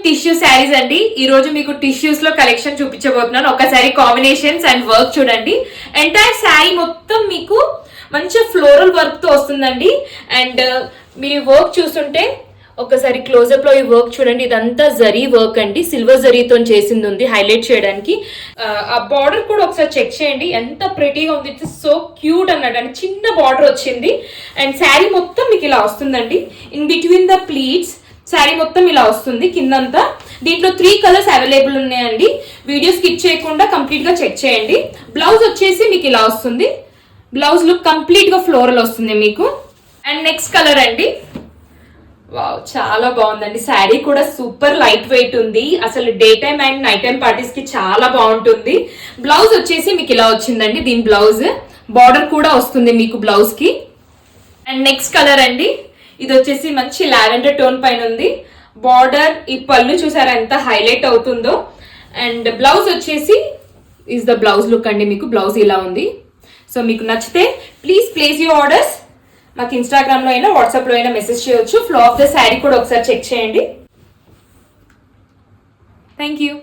Tissue saris అండి. ఈ రోజు మీకు టిష్యూస్ లో కలెక్షన్ చూపించబోతున్నాను. ఒకసారి కాంబినేషన్స్ అండ్ వర్క్ చూడండి. ఎంటైర్ శారీ మొత్తం మీకు మంచి ఫ్లోరల్ వర్క్ తో వస్తుందండి. అండ్ మీరు వర్క్ చూస్తుంటే ఒకసారి క్లోజప్ లో ఈ వర్క్ చూడండి. ఇదంతా జరీ వర్క్ అండి, సిల్వర్ జరీతో చేసింది ఉంది హైలైట్ చేయడానికి. ఆ బార్డర్ కూడా ఒకసారి చెక్ చేయండి, ఎంత ప్రెటీగా ఉంది. ఇట్స్ సో క్యూట్ అన్నట్టు, అంటే చిన్న బార్డర్ వచ్చింది. అండ్ శారీ మొత్తం మీకు ఇలా వస్తుందండి. In between the pleats sari మొత్తం ఇలా వస్తుంది కిందంతా. దీంట్లో 3 కలర్స్ అవైలబుల్ ఉన్నాయండి. వీడియో స్కిప్ చేయకుండా కంప్లీట్ గా చెక్ చేయండి. బ్లౌజ్ వచ్చేసి మీకు ఇలా వస్తుంది. బ్లౌజ్ లుక్ కంప్లీట్ గా ఫ్లోరల్ వస్తుంది మీకు. అండ్ నెక్స్ట్ కలర్ అండి. వావ్, చాలా బాగుందండి. శారీ కూడా సూపర్ లైట్ వెయిట్ ఉంది. అసలు day time and night time parties కి చాలా బాగుంటుంది. బ్లౌజ్ వచ్చేసి మీకు ఇలా వచ్చిందండి. దీని బ్లౌజ్ బార్డర్ కూడా వస్తుంది మీకు బ్లౌజ్ కి. అండ్ నెక్స్ట్ కలర్ అండి. ఇది వచ్చేసి మంచి లావెండర్ టోన్ పైన ఉంది. బార్డర్, ఈ పళ్ళు చూసారా ఎంత హైలైట్ అవుతుందో. అండ్ బ్లౌజ్ వచ్చేసి ఈజ్ ద బ్లౌజ్ లుక్ అండి. మీకు బ్లౌజ్ ఇలా ఉంది. సో మీకు నచ్చితే ప్లీజ్ ప్లేస్ యువర్ ఆర్డర్స్. మాకు ఇన్స్టాగ్రామ్ లో అయినా వాట్సాప్ లో అయినా మెసేజ్ చేయొచ్చు. ఫ్లో ఆఫ్ ద శారీ కూడా ఒకసారి చెక్ చేయండి. Thank you.